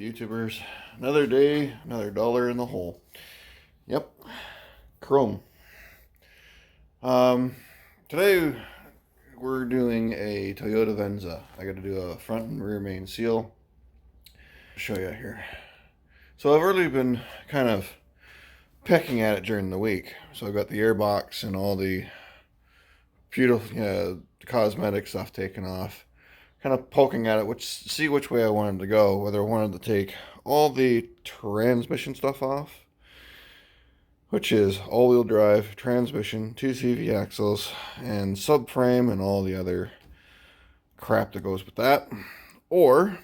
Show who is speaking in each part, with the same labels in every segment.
Speaker 1: YouTubers. Another day, another dollar in the hole. Yep, chrome. Um, Today we're doing a Toyota Venza. I got to do a front and rear main seal. I'll show you here. So I've already been kind of pecking at it during the week. So I've got the airbox and all the beautiful cosmetic stuff taken off. Kind of poking at it, see which way I wanted to go. Whether I wanted to take all the transmission stuff off, which is all-wheel drive, transmission, 2CV axles, and subframe, and all the other crap that goes with that, or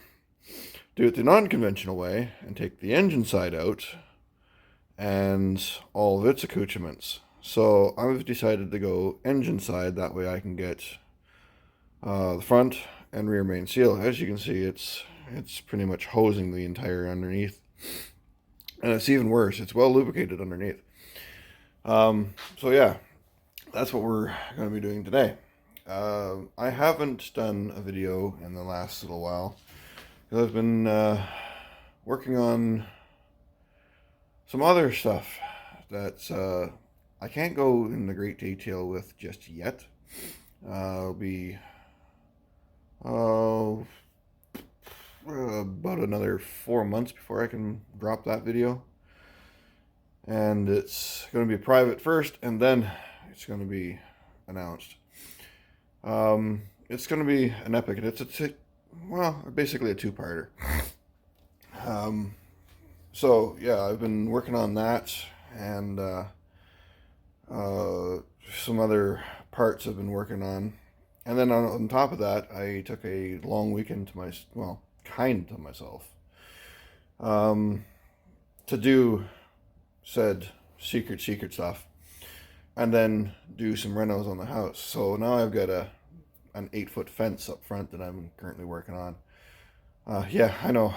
Speaker 1: do it the non-conventional way and take the engine side out and all of its accoutrements. So I've decided to go engine side. That way I can get the front and rear main seal. As you can see, it's pretty much hosing the entire underneath, and it's even worse, it's well lubricated underneath. So yeah, that's what we're going to be doing today. I haven't done a video in the last little while because I've been working on some other stuff that I can't go into great detail with just yet. It'll be about another 4 months before I can drop that video, and it's going to be private first, and then it's going to be announced. It's going to be an epic. Well, basically a two-parter. So yeah, I've been working on that, and some other parts I've been working on. And then on top of that, I took a long weekend to myself to do said secret stuff, and then do some renos on the house. So now I've got an 8-foot fence up front that I'm currently working on. Yeah, I know.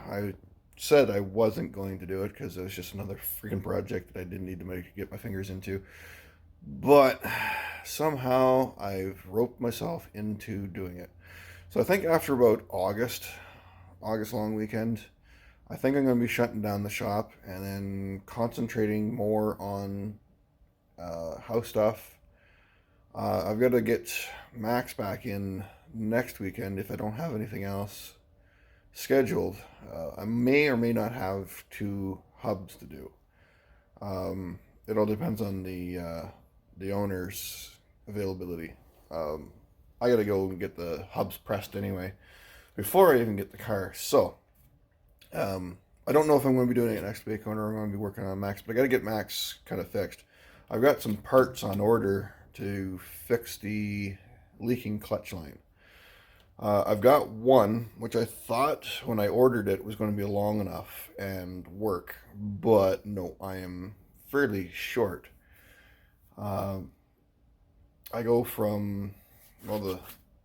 Speaker 1: I said I wasn't going to do it because it was just another freaking project that I didn't need to get my fingers into. But somehow I've roped myself into doing it. So I think after about August long weekend, I think I'm going to be shutting down the shop and then concentrating more on house stuff. I've got to get Max back in next weekend if I don't have anything else scheduled. I may or may not have 2 hubs to do. It all depends on the owner's availability. I gotta go and get the hubs pressed anyway before I even get the car. So I don't know if I'm going to be doing it next week or I'm going to be working on Max, but I got to get Max kind of fixed. I've got some parts on order to fix the leaking clutch line. I've got one, which I thought when I ordered it was going to be long enough and work, but no, I am fairly short. I go from, well, the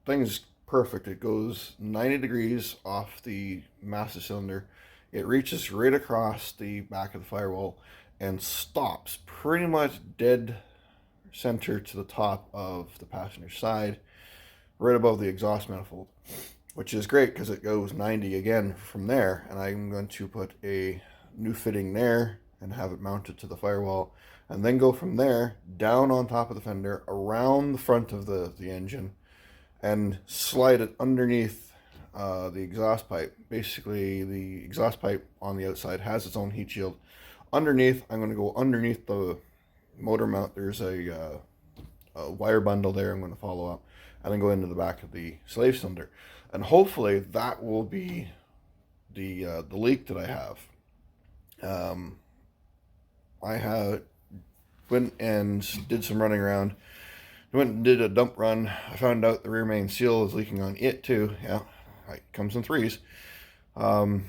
Speaker 1: thing's perfect. It goes 90 degrees off the master cylinder. It reaches right across the back of the firewall and stops pretty much dead center to the top of the passenger side, right above the exhaust manifold, which is great because it goes 90 again from there. And I'm going to put a new fitting there and have it mounted to the firewall, and then go from there down on top of the fender, around the front of the engine, and slide it underneath the exhaust pipe. Basically, the exhaust pipe on the outside has its own heat shield. Underneath, I'm going to go underneath the motor mount. There's a wire bundle there I'm going to follow up, and then go into the back of the slave cylinder. And hopefully that will be the leak that I have. I went and did some running around. Went and did a dump run. I found out the rear main seal is leaking on it too. Yeah, it comes in 3s. I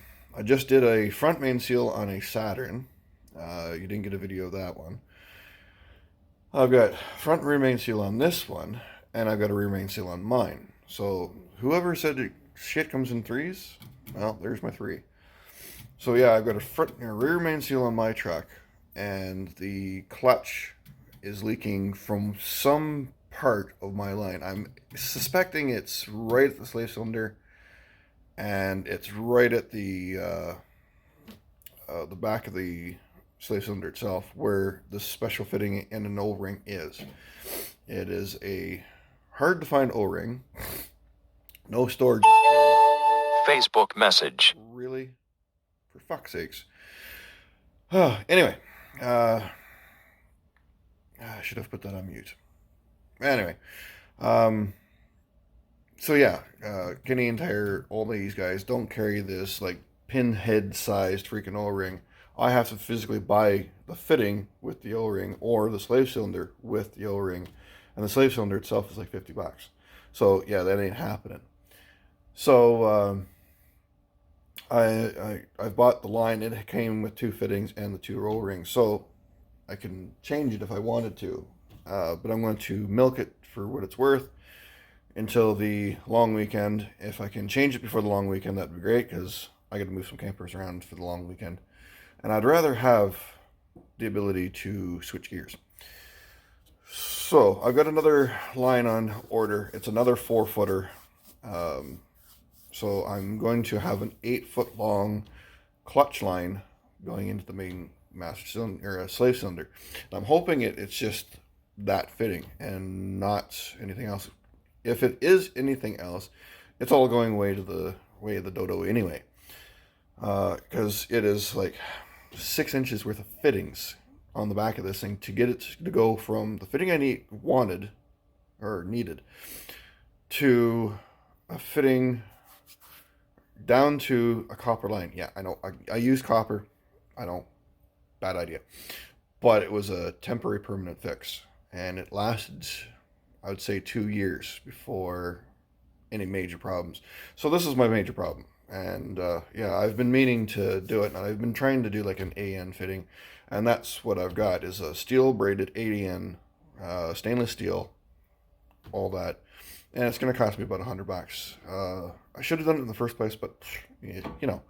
Speaker 1: just did a front main seal on a Saturn. You didn't get a video of that one. I've got front and rear main seal on this one, and I've got a rear main seal on mine. So whoever said shit comes in 3s, well, there's my 3. So yeah, I've got a front and rear main seal on my truck, and the clutch is leaking from some part of my line. I'm suspecting it's right at the slave cylinder and it's right at the back of the slave cylinder itself where the special fitting in an O-ring is. It is a hard to find O-ring. No storage.
Speaker 2: Facebook message.
Speaker 1: Really? For fuck's sakes. Anyway, I should have put that on mute. Anyway, so yeah, Canadian Tire, all these guys don't carry this like pinhead sized freaking O-ring. I have to physically buy the fitting with the O-ring or the slave cylinder with the O-ring, and the slave cylinder itself is like $50. So yeah, that ain't happening. So I bought the line. It came with 2 fittings and the 2 O-rings, so I can change it if I wanted to. But I'm going to milk it for what it's worth until the long weekend. If I can change it before the long weekend, that'd be great, because I got to move some campers around for the long weekend. And I'd rather have the ability to switch gears. So I've got another line on order. It's another 4-footer. So I'm going to have an 8-foot long clutch line going into the main master cylinder, or a slave cylinder. And I'm hoping it's just that fitting and not anything else. If it is anything else, it's all going away to the way of the dodo anyway. Because it is like 6 inches worth of fittings on the back of this thing to get it to go from the fitting I needed to a fitting down to a copper line. Yeah, I know. I use copper. I know. Bad idea. But it was a temporary permanent fix. And it lasted, I would say, 2 years before any major problems. So this is my major problem. And yeah, I've been meaning to do it. And I've been trying to do like an AN fitting. And that's what I've got, is a steel braided AN, stainless steel, all that. And it's going to cost me about $100. I should have done it in the first place, but you know,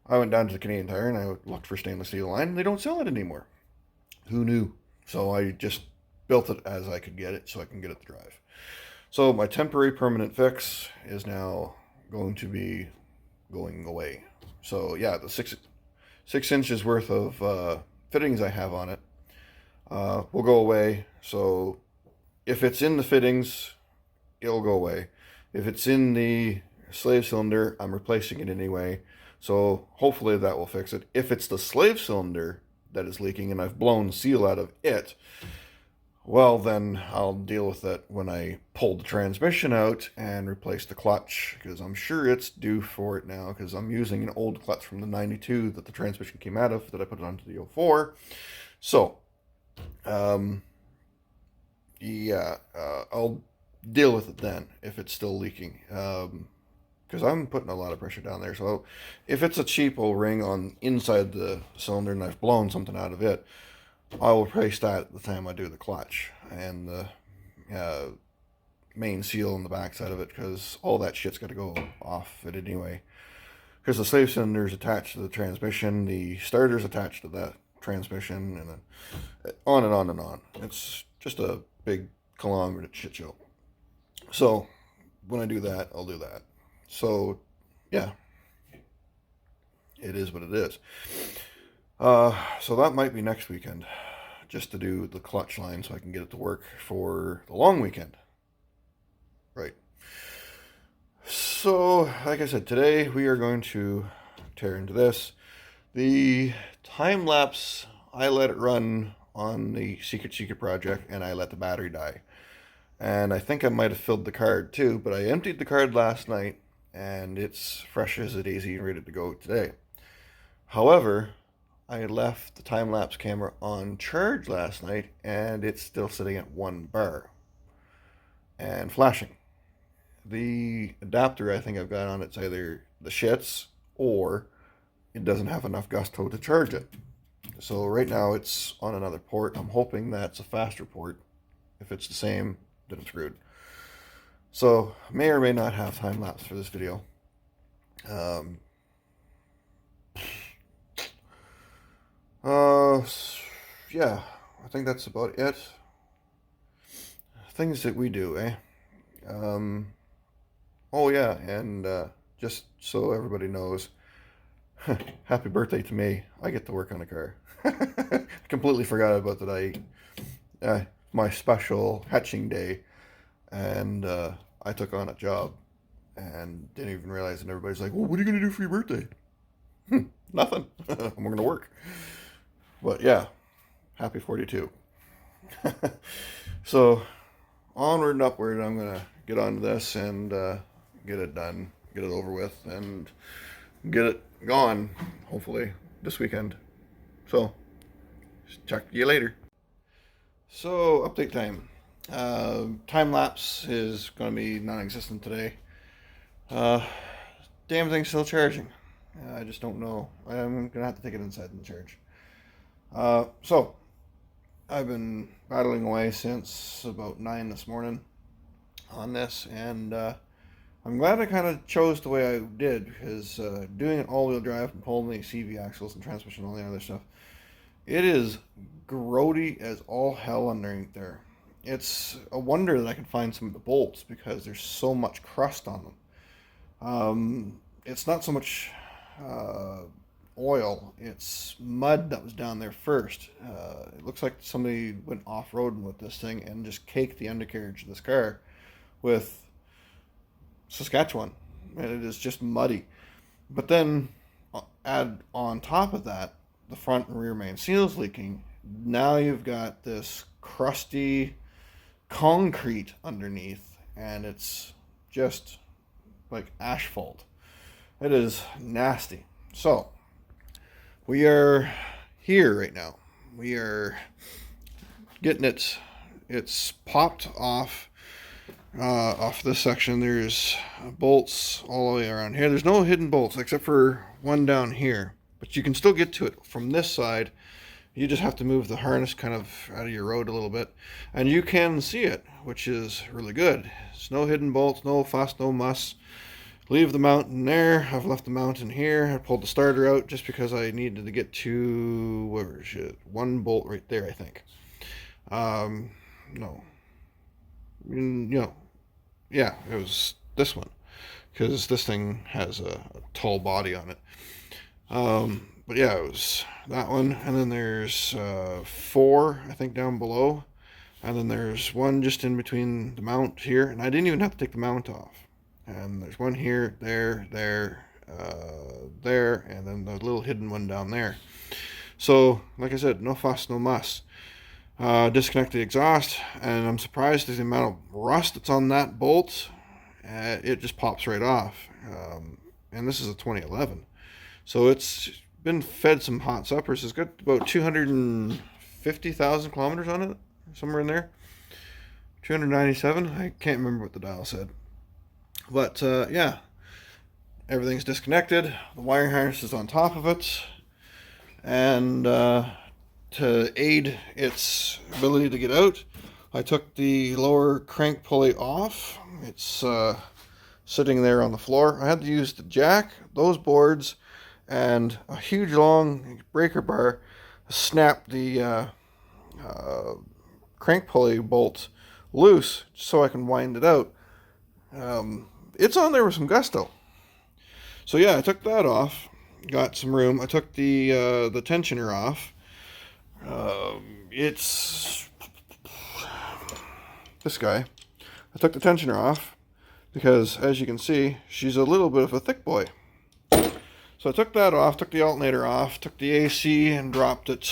Speaker 1: I went down to the Canadian Tire and I looked for stainless steel line, and they don't sell it anymore. Who knew? So I just built it as I could get it, so I can get it to drive. So my temporary permanent fix is now going to be going away. So yeah, the six inches worth of fittings I have on it will go away. So if it's in the fittings, it'll go away. If it's in the slave cylinder, I'm replacing it anyway. So hopefully that will fix it. If it's the slave cylinder that is leaking and I've blown seal out of it, well, then I'll deal with that when I pull the transmission out and replace the clutch, because I'm sure it's due for it now, because I'm using an old clutch from the 92 that the transmission came out of, that I put it onto the 04. So, yeah, I'll deal with it then if it's still leaking, because I'm putting a lot of pressure down there. So if it's a cheap O-ring on inside the cylinder and I've blown something out of it, I will replace that at the time I do the clutch and the main seal on the backside of it, because all that shit's got to go off it anyway, because the slave cylinder is attached to the transmission, the starter's attached to that transmission, and then on and on and on. It's just a big conglomerate shit show. So when I do that, I'll do that. So yeah, it is what it is. So that might be next weekend, just to do the clutch line so I can get it to work for the long weekend. Right. So, like I said, today we are going to tear into this. The time lapse, I let it run on the Secret project, and I let the battery die. And I think I might have filled the card too, but I emptied the card last night, and it's fresh as a daisy and ready to go today. However, I left the time-lapse camera on charge last night, and it's still sitting at 1 bar and flashing. The adapter I think I've got on it's either the shits or it doesn't have enough gusto to charge it. So right now it's on another port. I'm hoping that's a faster port. If it's the same, then I'm screwed. So may or may not have time-lapse for this video. Yeah, I think that's about it. Things that we do, eh? Oh yeah, and just so everybody knows, happy birthday to me. I get to work on a car. I completely forgot about that. My special hatching day, and I took on a job and didn't even realize. And everybody's like, "Well, what are you gonna do for your birthday?" Nothing. I'm gonna work. But yeah, happy 42. So onward and upward. I'm gonna get onto this and get it done, get it over with, and get it gone. Hopefully this weekend. So check you later. So update time. Time lapse is going to be non-existent today. Uh, Damn thing's still charging. I just don't know. I'm gonna have to take it inside and charge. So I've been battling away since about 9 this morning on this, and I'm glad I kind of chose the way I did, because doing it all-wheel drive and pulling the CV axles and transmission and all the other stuff, it is grody as all hell underneath there. It's a wonder that I can find some of the bolts, because there's so much crust on them. It's not so much oil, it's mud that was down there first. It looks like somebody went off-roading with this thing and just caked the undercarriage of this car with Saskatchewan, and it is just muddy. But then add on top of that the front and rear main seals leaking. Now you've got this crusty concrete underneath, and it's just like asphalt. It is nasty. So we are here right now. We are getting it. It's popped off this section. There's bolts all the way around here. There's no hidden bolts except for one down here, but you can still get to it from this side. You just have to move the harness kind of out of your road a little bit, and you can see it, which is really good. There's no hidden bolts, no fuss, no muss. Leave the mount in there. I've left the mount in here. I pulled the starter out just because I needed to get to, where is it? One bolt right there, I think. No. Yeah, it was this one, because this thing has a tall body on it. But yeah, it was that one, and then there's 4, I think, down below, and then there's one just in between the mount here, and I didn't even have to take the mount off. And there's one here, there, and then the little hidden one down there. So, like I said, no fuss, no muss. Disconnect the exhaust, and I'm surprised at the amount of rust that's on that bolt. It just pops right off. And this is a 2011. So it's been fed some hot suppers. It's got about 250,000 kilometers on it, somewhere in there. 297, I can't remember what the dial said. But yeah, everything's disconnected. The wiring harness is on top of it. And to aid its ability to get out, I took the lower crank pulley off. It's sitting there on the floor. I had to use the jack, those boards, and a huge long breaker bar to snap the crank pulley bolt loose so I can wind it out. It's on there with some gusto. So yeah, I took that off, got some room. I took the tensioner off. It's this guy. I took the tensioner off because, as you can see, she's a little bit of a thick boy. So I took that off, took the alternator off, took the AC and dropped it.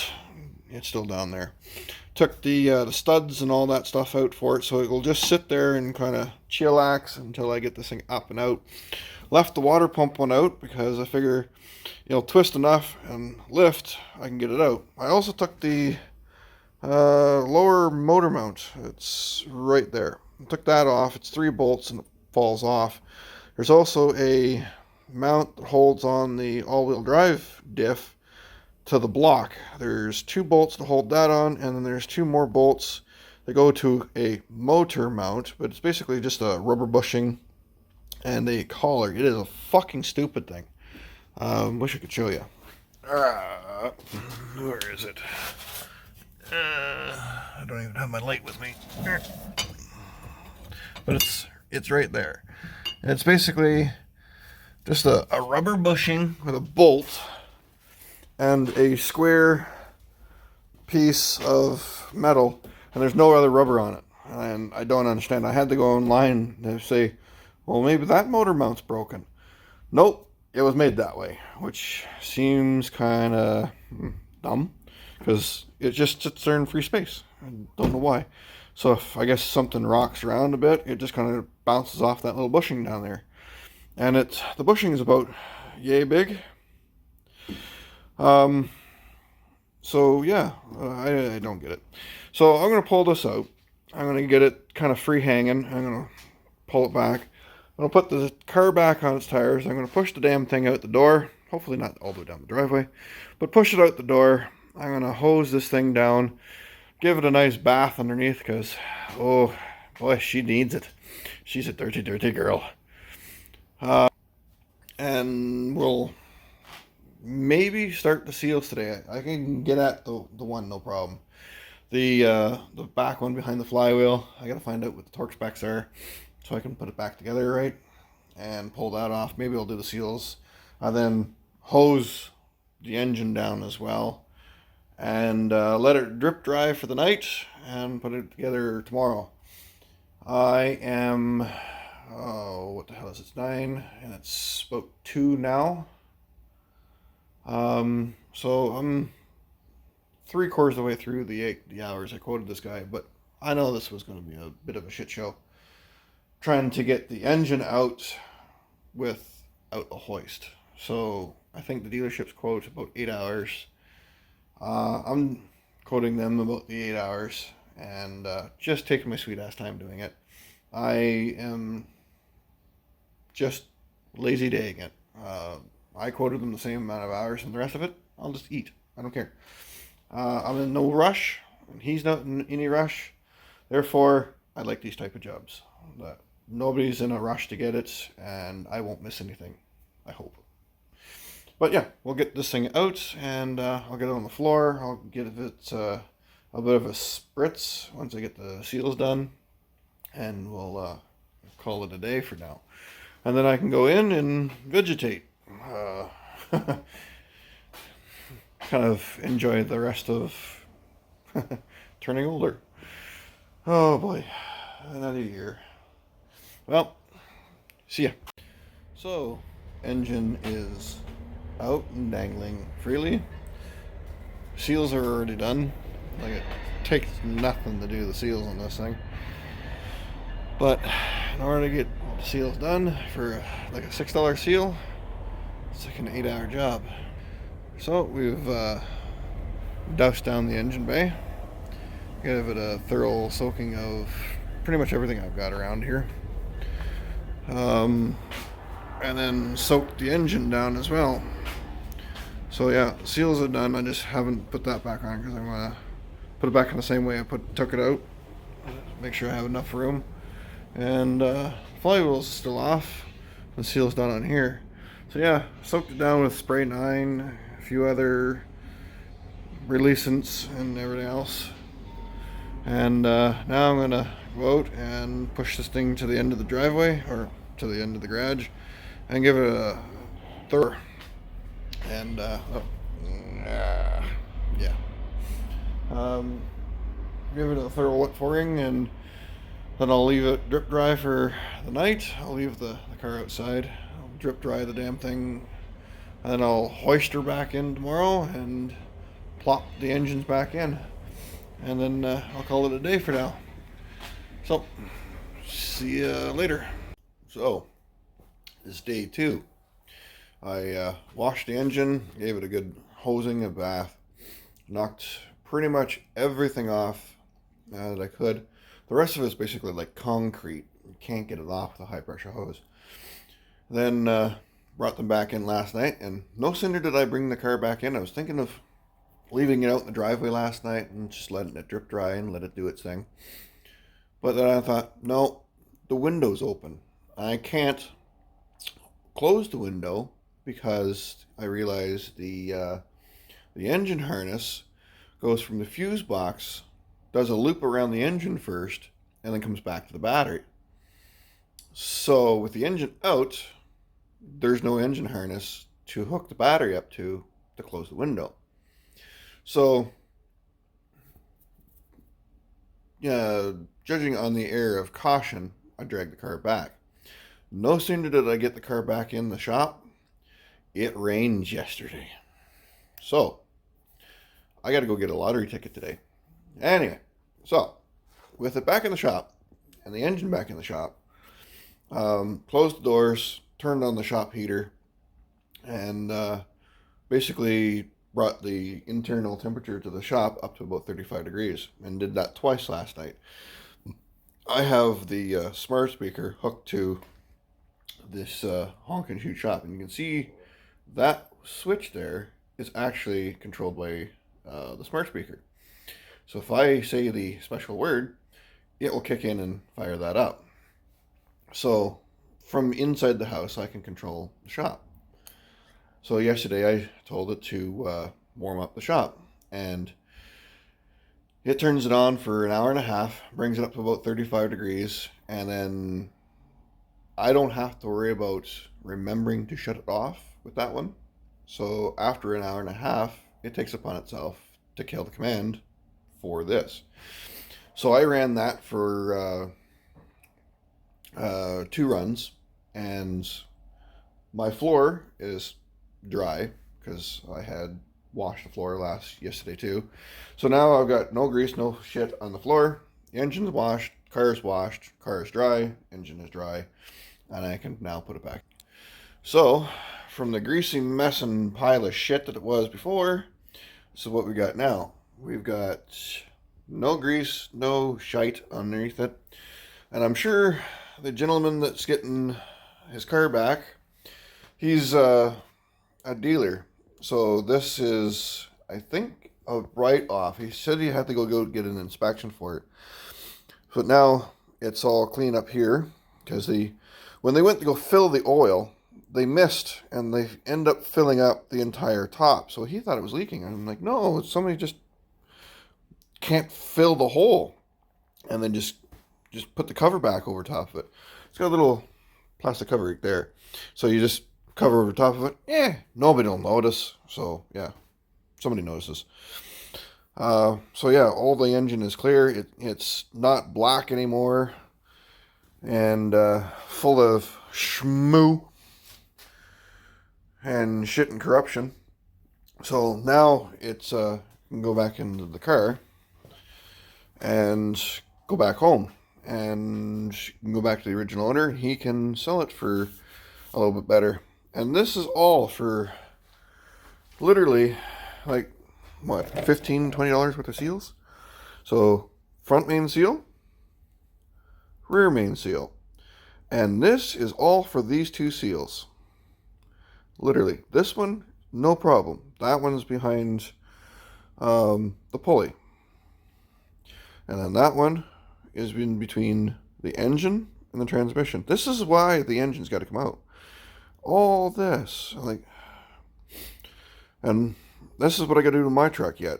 Speaker 1: It's still down there. Took the studs and all that stuff out for it, so it will just sit there and kind of chillax until I get this thing up and out. Left the water pump one out because I figure, twist enough and lift, I can get it out. I also took the lower motor mount. It's right there. I took that off. It's 3 bolts and it falls off. There's also a mount that holds on the all-wheel drive diff to the block. There's 2 bolts to hold that on, and then there's 2 more bolts that go to a motor mount, but it's basically just a rubber bushing and a collar. It is a fucking stupid thing. Wish I could show you. Where is it? I don't even have my light with me. But it's right there. And it's basically just a rubber bushing with a bolt and a square piece of metal, and there's no other rubber on it. And I don't understand. I had to go online to say, well, maybe that motor mount's broken. Nope, it was made that way, which seems kind of dumb because it just sits there in free space. I don't know why. So if I guess something rocks around a bit, it just kind of bounces off that little bushing down there. And the bushing is about yay big. So yeah, I don't get it. So I'm gonna pull this out. I'm gonna get it kind of free hanging. I'm gonna pull it back. I'm gonna put the car back on its tires. I'm gonna push the damn thing out the door. Hopefully not all the way down the driveway, but push it out the door. I'm gonna hose this thing down, give it a nice bath underneath, because oh boy, she needs it. She's a dirty, dirty girl. And we'll maybe start the seals today. I can get at the one, no problem. The back one behind the flywheel, I gotta find out what the torque specs are so I can put it back together right and pull that off. Maybe I'll do the seals and then hose the engine down as well and let it drip dry for the night and put it together tomorrow. I am, oh, what the hell is it? It's 9 and it's about 2 now. So I'm 3/4 of the way through the hours I quoted this guy, but I know this was going to be a bit of a shit show. Trying to get the engine out without a hoist. So I think the dealership's quote about 8 hours. I'm quoting them about the 8 hours and just taking my sweet ass time doing it. I am just lazy daying it. I quoted them the same amount of hours, and the rest of it, I'll just eat. I don't care. I'm in no rush, and he's not in any rush. Therefore, I like these type of jobs. Nobody's in a rush to get it, and I won't miss anything. I hope. But yeah, we'll get this thing out, and I'll get it on the floor. I'll give it a bit of a spritz once I get the seals done, and we'll call it a day for now. And then I can go in and vegetate. Kind of enjoy the rest of turning older. Oh boy, another year. Well, see ya. So, engine is out and dangling freely. Seals are already done. Like, it takes nothing to do the seals on this thing. But in order to get the seals done for like a $6 seal, it's like an 8-hour job. So we've doused down the engine bay. Give it a thorough soaking of pretty much everything I've got around here. And then soaked the engine down as well. So yeah, the seals are done. I just haven't put that back on because I'm going to put it back in the same way I took it out. Make sure I have enough room. And flywheel's still off. The seal's done on here. So yeah, soaked it down with spray 9, a few other releasants and everything else. And now I'm gonna go out and push this thing to the end of the driveway or to the end of the garage and give it a thorough and give it a thorough wet pouring, and then I'll leave it drip dry for the night. I'll leave the car outside. I'll drip dry the damn thing, and then I'll hoist her back in tomorrow and plop the engines back in. And then I'll call it a day for now. So, see you later. So, it's day 2. I washed the engine, gave it a good hosing, a bath, knocked pretty much everything off that I could. The rest of it's basically like concrete. You can't get it off with a high pressure hose. Then brought them back in last night, and no sooner did I bring the car back in, I was thinking of leaving it out in the driveway last night and just letting it drip dry and let it do its thing. But then I thought, no, the window's open. I can't close the window because I realized the engine harness goes from the fuse box, does a loop around the engine first, and then comes back to the battery. So with the engine out, there's no engine harness to hook the battery up to close the window. So, yeah, judging on the air of caution, I dragged the car back. No sooner did I get the car back in the shop, it rained yesterday. So, I got to go get a lottery ticket today. Anyway, so with it back in the shop and the engine back in the shop, closed the doors, turned on the shop heater, and basically brought the internal temperature to the shop up to about 35 degrees, and did that twice last night. I have the smart speaker hooked to this honk and shoot shop, and you can see that switch there is actually controlled by the smart speaker. So if I say the special word, it will kick in and fire that up. So from inside the house, I can control the shop. So yesterday I told it to warm up the shop, and it turns it on for an hour and a half, brings it up to about 35 degrees, and then I don't have to worry about remembering to shut it off with that one. So after an hour and a half, it takes upon itself to kill the command for this. So I ran that for 2 runs, and my floor is dry because I had washed the floor yesterday too. So now I've got no grease, no shit on the floor. The engine's washed, car is dry, engine is dry, and I can now put it back. So from the greasy mess and pile of shit that it was before, this is what we got now. We've got no grease, no shite underneath it. And I'm sure the gentleman that's getting his car back, he's a dealer. So this is, I think, a write-off. He said he had to go get an inspection for it. But now it's all clean up here because when they went to go fill the oil, they missed and they end up filling up the entire top. So he thought it was leaking. And I'm like, no, somebody just can't fill the hole. And then just put the cover back over top of it. It's got a little plastic cover right there. So you just cover over top of it. Nobody will notice. So yeah, somebody notices. So yeah, all the engine is clear. It's not black anymore, and full of schmoo and shit and corruption. So now it's can go back into the car and go back home, and go back to the original owner. He can sell it for a little bit better. And this is all for literally like what, $15-20 worth of seals. So front main seal, rear main seal, and this is all for these 2 seals. Literally, this one, no problem. That one's behind the pulley, and then that one is in between the engine and the transmission. This is why the engine's got to come out. All this, and this is what I got to do to my truck yet.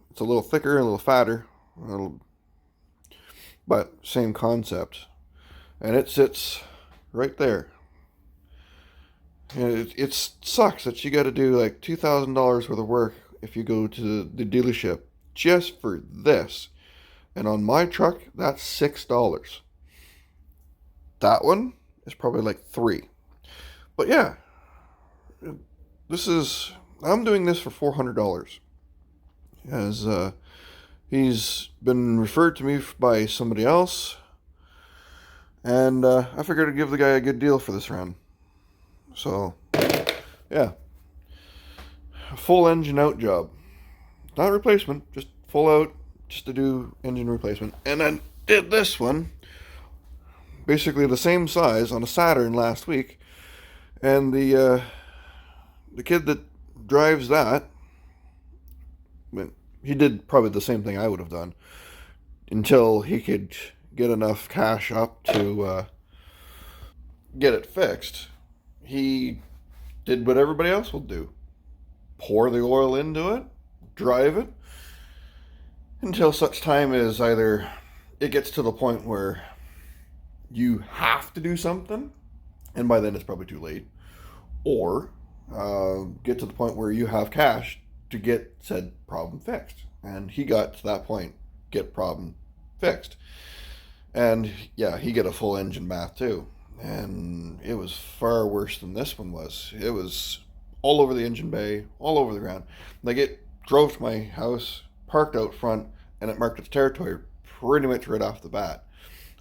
Speaker 1: It's a little thicker, a little fatter, but same concept. And it sits right there. And it sucks that you got to do like $2,000 worth of work if you go to the dealership just for this. And on my truck, that's $6. That one is probably like $3. But yeah, I'm doing this for $400. As he's been referred to me by somebody else. And I figured I'd give the guy a good deal for this run. So, yeah. A full engine out job. Not replacement, just full out, just to do engine replacement. And I did this one, basically the same size, on a Saturn last week. And the kid that drives that, he did probably the same thing I would have done until he could get enough cash up to get it fixed. He did what everybody else will do. Pour the oil into it, drive it, until such time as either it gets to the point where you have to do something, and by then it's probably too late, or get to the point where you have cash to get said problem fixed. And he got to that point, get problem fixed. And yeah, he got a full engine bath too. And it was far worse than this one was. It was all over the engine bay, all over the ground. Like, it drove to my house, parked out front, and it marked its territory pretty much right off the bat.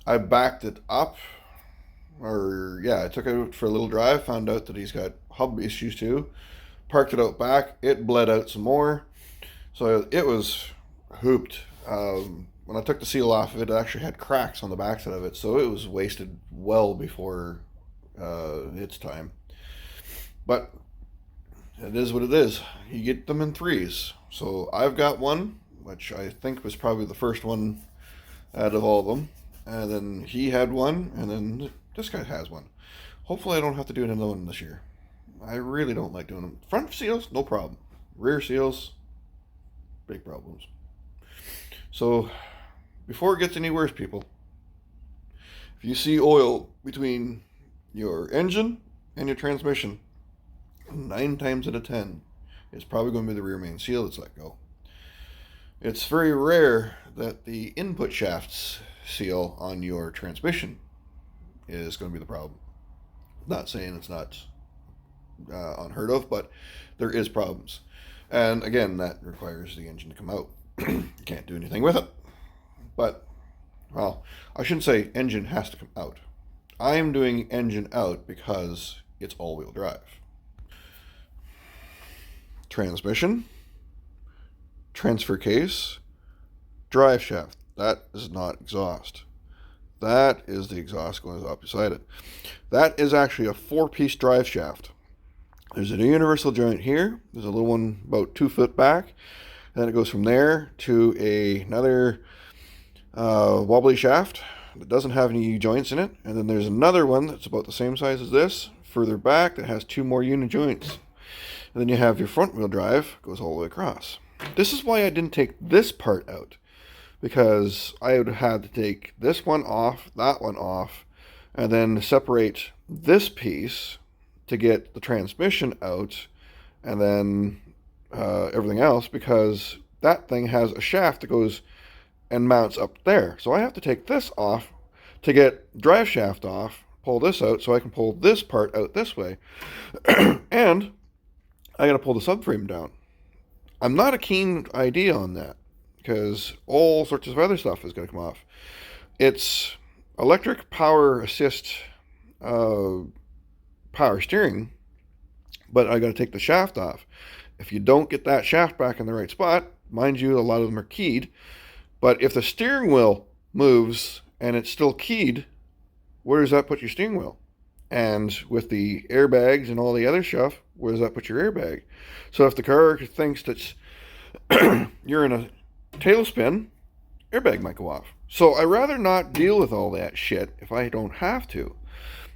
Speaker 1: I backed it up, or yeah, I took it out for a little drive, found out that he's got hub issues too. Parked it out back, it bled out some more. So it was hooped. When I took the seal off of it, it actually had cracks on the backside of it, so it was wasted well before its time. But it is what it is. You get them in threes. So I've got one, which I think was probably the first one out of all of them. And then he had one, and then this guy has one. Hopefully I don't have to do another one this year. I really don't like doing them. Front seals, no problem. Rear seals, big problems. So before it gets any worse, people, if you see oil between your engine and your transmission, 9 times out of 10, it's probably going to be the rear main seal that's let go. It's very rare that the input shafts seal on your transmission is going to be the problem. Not saying it's not unheard of, but there is problems. And again, that requires the engine to come out. You can't do anything with it. But, well, I shouldn't say engine has to come out. I'm doing engine out because it's all-wheel drive. Transmission, transfer case, drive shaft. That is not exhaust. That is the exhaust going up beside it. That is actually a 4-piece drive shaft. There's a universal joint here. There's a little one about 2 foot back. Then it goes from there to another wobbly shaft that doesn't have any joints in it. And then there's another one that's about the same size as this, further back, that has 2 more unit joints. And then you have your front wheel drive, goes all the way across. This is why I didn't take this part out, because I would have had to take this one off, that one off, and then separate this piece to get the transmission out, and then everything else, because that thing has a shaft that goes and mounts up there. So I have to take this off to get drive shaft off, pull this out so I can pull this part out this way. And I got to pull the subframe down. I'm not a keen idea on that, because all sorts of other stuff is going to come off. It's electric power assist power steering, but I got to take the shaft off. If you don't get that shaft back in the right spot, mind you, a lot of them are keyed, but if the steering wheel moves and it's still keyed, where does that put your steering wheel? And with the airbags and all the other stuff, where does that put your airbag? So if the car thinks that you're in a tailspin, airbag might go off. So I'd rather not deal with all that shit if I don't have to.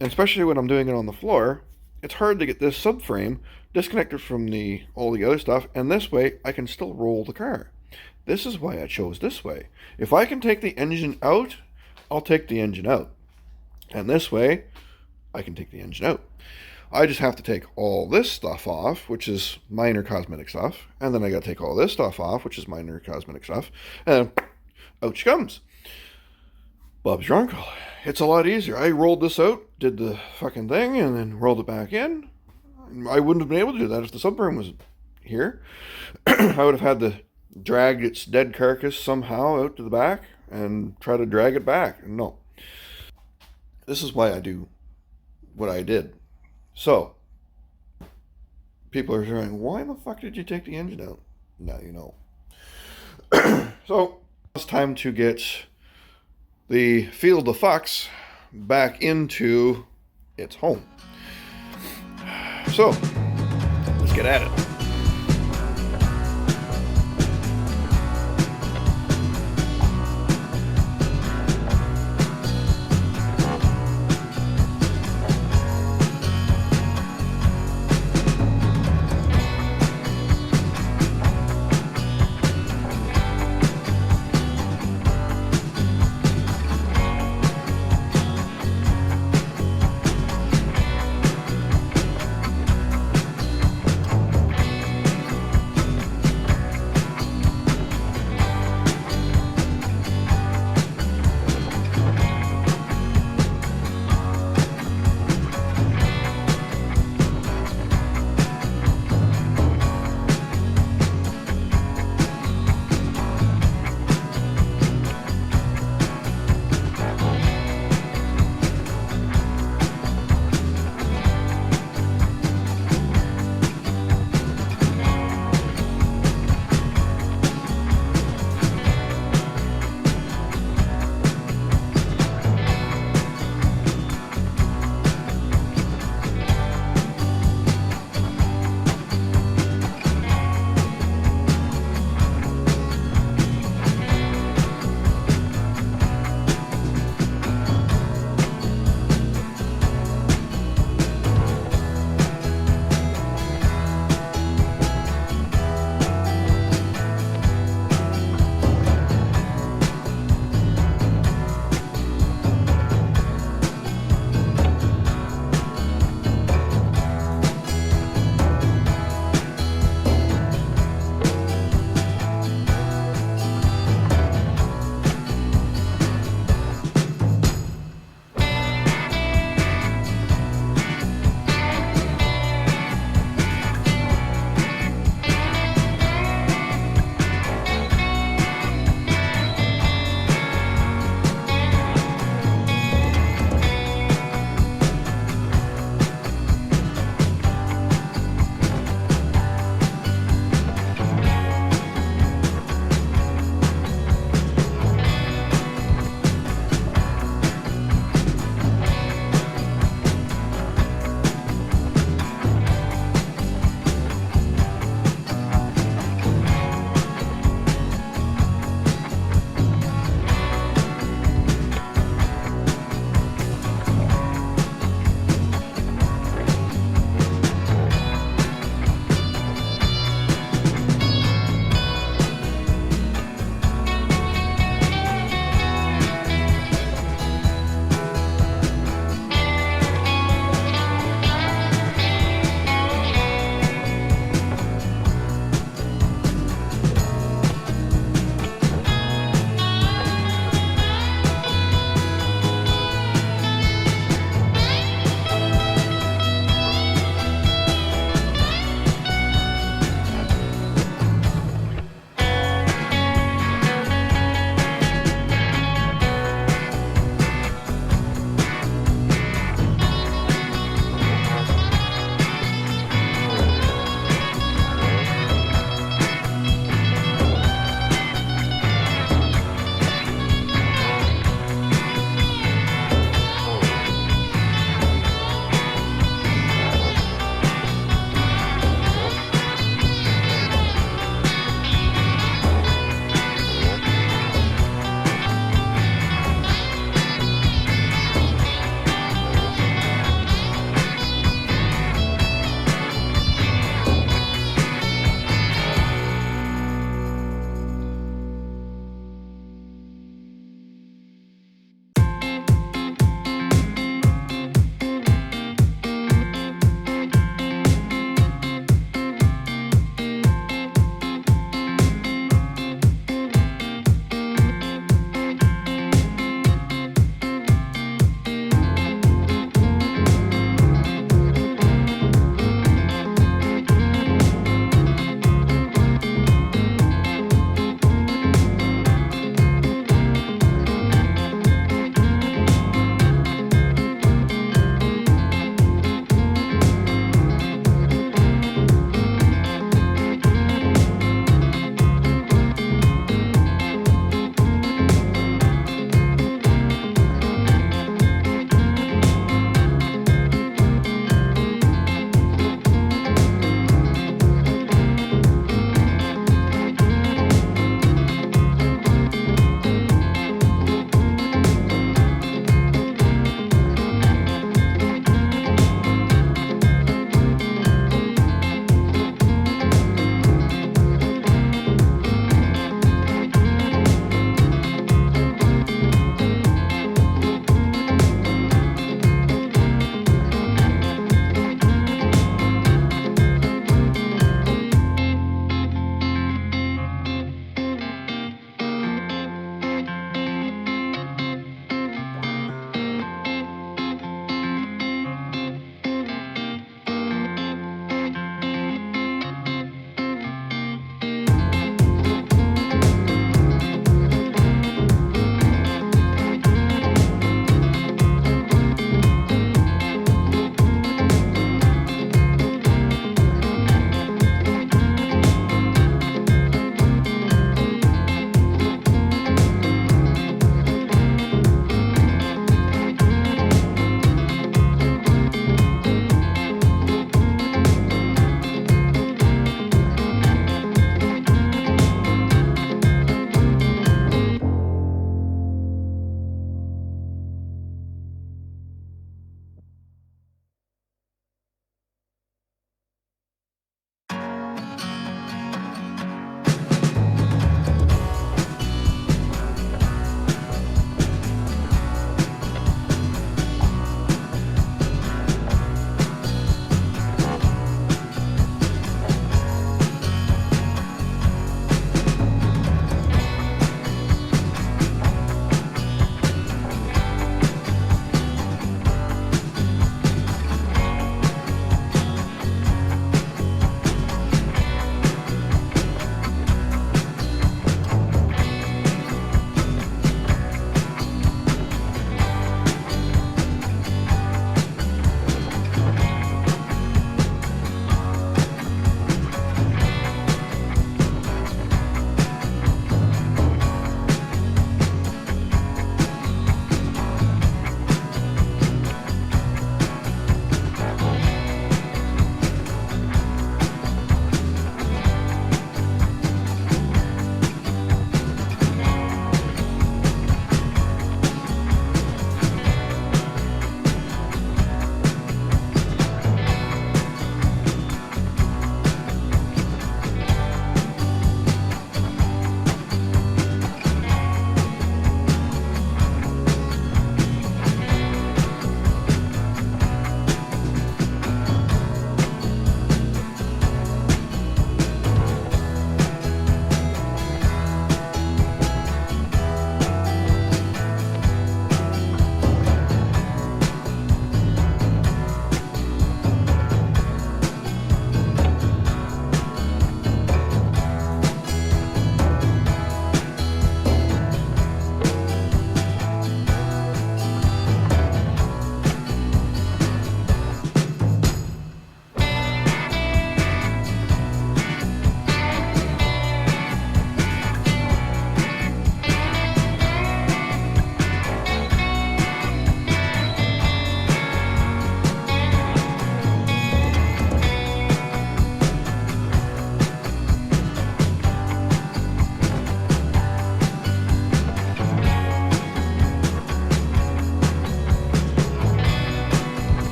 Speaker 1: And especially when I'm doing it on the floor, it's hard to get this subframe disconnected from all the other stuff, and this way I can still roll the car. This is why I chose this way. If I can take the engine out, I'll take the engine out. And this way, I can take the engine out. I just have to take all this stuff off, which is minor cosmetic stuff, and then I got to take all this stuff off, which is minor cosmetic stuff, and out she comes. Bob's your uncle. It's a lot easier. I rolled this out, did the fucking thing, and then rolled it back in. I wouldn't have been able to do that if the subframe was here. I would have had to drag its dead carcass somehow out to the back and try to drag it back. No. This is why I do what I did. So, people are saying, why the fuck did you take the engine out? Now you know. So, it's time to get the field of fucks back into its home. So, let's get at it.